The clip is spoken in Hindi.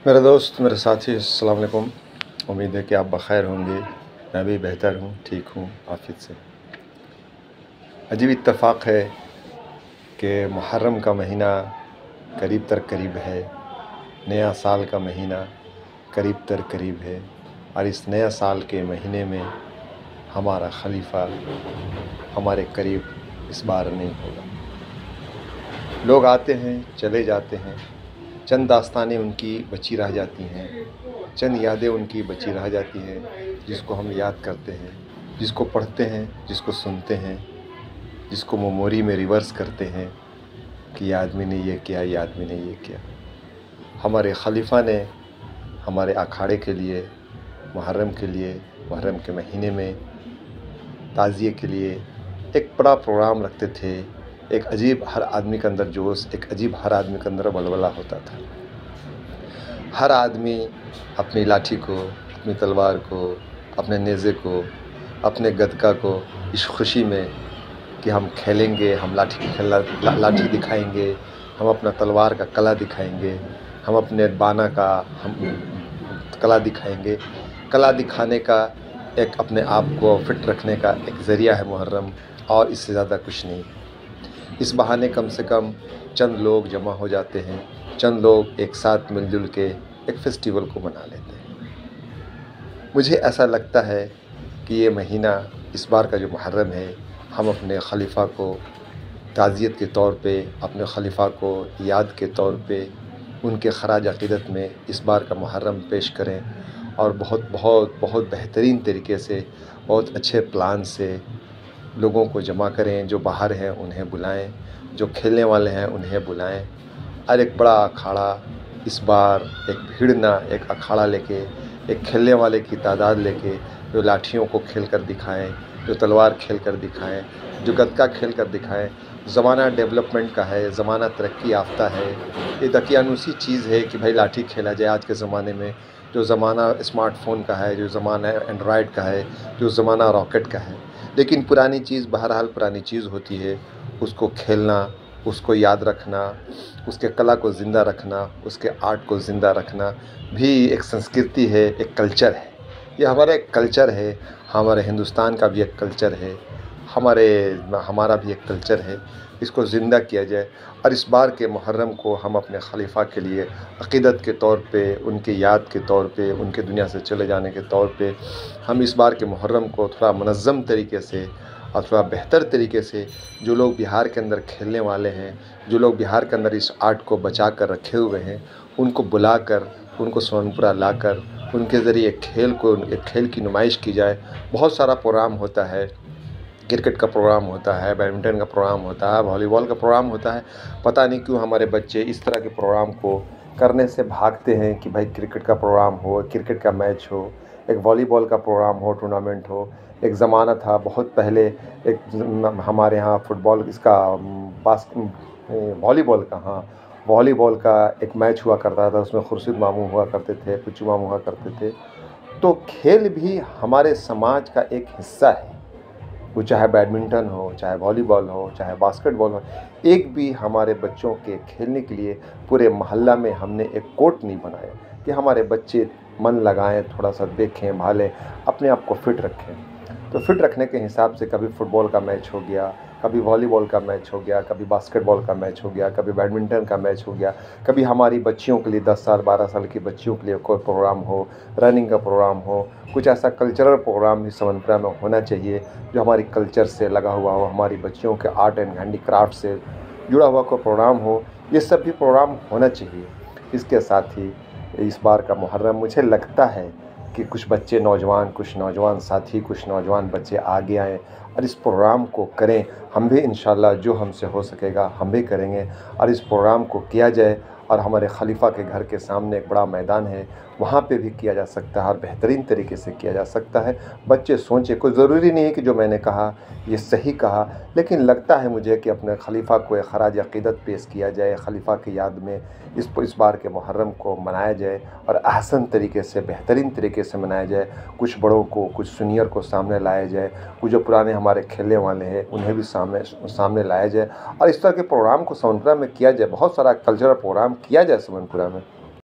मेरे दोस्त, मेरे साथी, अस्सलाम वालेकुम। उम्मीद है कि आप बख़ैर होंगे। मैं भी बेहतर हूँ, ठीक हूँ, आफ़ियत से। अजीब इत्तेफ़ाक है कि मुहर्रम का महीना करीब तर करीब है, नया साल का महीना करीब तर करीब है, और इस नया साल के महीने में हमारा खलीफा हमारे करीब इस बार नहीं होगा। लोग आते हैं, चले जाते हैं, चंद दास्तानें उनकी बची रह जाती हैं, चंद यादें उनकी बची रह जाती हैं, जिसको हम याद करते हैं, जिसको पढ़ते हैं, जिसको सुनते हैं, जिसको मेमोरी में रिवर्स करते हैं कि ये आदमी ने ये किया, ये आदमी ने ये किया। हमारे खलीफा ने हमारे अखाड़े के लिए, मुहर्रम के लिए, मुहर्रम के महीने में ताज़िए के लिए एक बड़ा प्रोग्राम रखते थे। एक अजीब हर आदमी के अंदर जोश, एक अजीब हर आदमी के अंदर बलबला होता था। हर आदमी अपनी लाठी को, अपनी तलवार को, अपने नेज़े को, अपने गदका को इस खुशी में कि हम खेलेंगे, हम लाठी दिखाएंगे, हम अपना तलवार का कला दिखाएंगे, हम अपने बाना का हम कला दिखाएंगे। कला दिखाने का एक अपने आप को फिट रखने का एक ज़रिया है मुहर्रम, और इससे ज़्यादा कुछ नहीं। इस बहाने कम से कम चंद लोग जमा हो जाते हैं, चंद लोग एक साथ मिलजुल के एक फेस्टिवल को मना लेते हैं। मुझे ऐसा लगता है कि ये महीना, इस बार का जो मुहर्रम है, हम अपने खलीफा को ताज़ियत के तौर पे, अपने खलीफा को याद के तौर पे उनके खराज अक़ीदत में इस बार का मुहर्रम पेश करें, और बहुत बहुत बहुत बेहतरीन तरीके से, बहुत अच्छे प्लान से लोगों को जमा करें। जो बाहर हैं उन्हें बुलाएं, जो खेलने वाले हैं उन्हें बुलाएं, और एक बड़ा अखाड़ा इस बार, एक भीड़ ना, एक अखाड़ा लेके, एक खेलने वाले की तादाद लेके, जो लाठियों को खेल कर दिखाएं, जो तलवार खेल कर दिखाएं, जो गदका खेल कर दिखाएं। ज़माना डेवलपमेंट का है, ज़माना तरक्की याफ्ता है। ये दकियानूसी चीज़ है कि भाई लाठी खेला जाए आज के ज़माने में। जो ज़माना स्मार्टफ़ोन का है, जो ज़माना एंड्रॉयड का है, जो ज़माना रॉकेट का है। लेकिन पुरानी चीज़ बहरहाल पुरानी चीज़ होती है। उसको खेलना, उसको याद रखना, उसके कला को ज़िंदा रखना, उसके आर्ट को ज़िंदा रखना भी एक संस्कृति है, एक कल्चर है। ये हमारा एक कल्चर है, हमारे हिंदुस्तान का भी एक कल्चर है, हमारा भी एक कल्चर है। इसको ज़िंदा किया जाए, और इस बार के मुहर्रम को हम अपने खलीफा के लिए अक़ीदत के तौर पे, उनकी याद के तौर पे, उनके दुनिया से चले जाने के तौर पे, हम इस बार के मुहर्रम को थोड़ा मुनज़्ज़म तरीके से और थोड़ा बेहतर तरीके से, जो लोग बिहार के अंदर खेलने वाले हैं, जो लोग बिहार के अंदर इस आर्ट को बचा कर रखे हुए हैं, उनको बुलाकर, उनको सोनपुरा लाकर, उनके ज़रिए एक खेल की नुमाइश की जाए। बहुत सारा प्रोग्राम होता है, क्रिकेट का प्रोग्राम होता है, बैडमिंटन का प्रोग्राम होता है, वॉलीबॉल का प्रोग्राम होता है। पता नहीं क्यों हमारे बच्चे इस तरह के प्रोग्राम को करने से भागते हैं कि भाई क्रिकेट का प्रोग्राम हो, क्रिकेट का मैच हो, एक वॉलीबॉल का प्रोग्राम हो, टूर्नामेंट हो। एक ज़माना था बहुत पहले, एक हमारे यहाँ फुटबॉल वॉलीबॉल का, हाँ, वॉलीबॉल का एक मैच हुआ करता था। उसमें खुर्शीद मामू हुआ करते थे, पुच्चू मामू हुआ करते थे। तो खेल भी हमारे समाज का एक हिस्सा है। वो चाहे बैडमिंटन हो, चाहे वॉलीबॉल हो, चाहे बास्केटबॉल हो। एक भी हमारे बच्चों के खेलने के लिए पूरे मोहल्ला में हमने एक कोर्ट नहीं बनाया कि हमारे बच्चे मन लगाएं, थोड़ा सा देखें, भालें, अपने आप को फिट रखें। तो फिट रखने के हिसाब से कभी फुटबॉल का मैच हो गया, कभी वॉलीबॉल का मैच हो गया, कभी बास्केटबॉल का मैच हो गया, कभी बैडमिंटन का मैच हो गया, कभी हमारी बच्चियों के लिए 10 साल 12 साल की बच्चियों के लिए कोई प्रोग्राम हो, रनिंग का प्रोग्राम हो। कुछ ऐसा कल्चरल प्रोग्राम भी समनपुरा में होना चाहिए जो हमारी कल्चर से लगा हुआ हो, हमारी बच्चियों के आर्ट एंड हैंडीक्राफ्ट से जुड़ा हुआ कोई प्रोग्राम हो। ये सब भी प्रोग्राम होना चाहिए। इसके साथ ही इस बार का मुहर्रम, मुझे लगता है कि कुछ बच्चे नौजवान, कुछ नौजवान साथी, कुछ नौजवान बच्चे आगे आएँ और इस प्रोग्राम को करें। हम भी इंशाल्लाह जो हमसे हो सकेगा हम भी करेंगे, और इस प्रोग्राम को किया जाए। और हमारे खलीफा के घर के सामने एक बड़ा मैदान है, वहाँ पे भी किया जा सकता है, और बेहतरीन तरीके से किया जा सकता है। बच्चे सोचें, कोई ज़रूरी नहीं है कि जो मैंने कहा ये सही कहा, लेकिन लगता है मुझे कि अपने खलीफा को एक खराज अक़ीदत पेश किया जाए, खलीफा की याद में इस बार के मुहर्रम को मनाया जाए, और अहसन तरीके से, बेहतरीन तरीके से मनाया जाए। कुछ बड़ों को, कुछ सीनियर को सामने लाया जाए, कुछ जो पुराने हमारे खेलने वाले हैं उन्हें भी सामने लाया जाए, और इस तरह के प्रोग्राम को समनपुरा में किया जाए। बहुत सारा कल्चरल प्रोग्राम किया जाए समनपुरा में।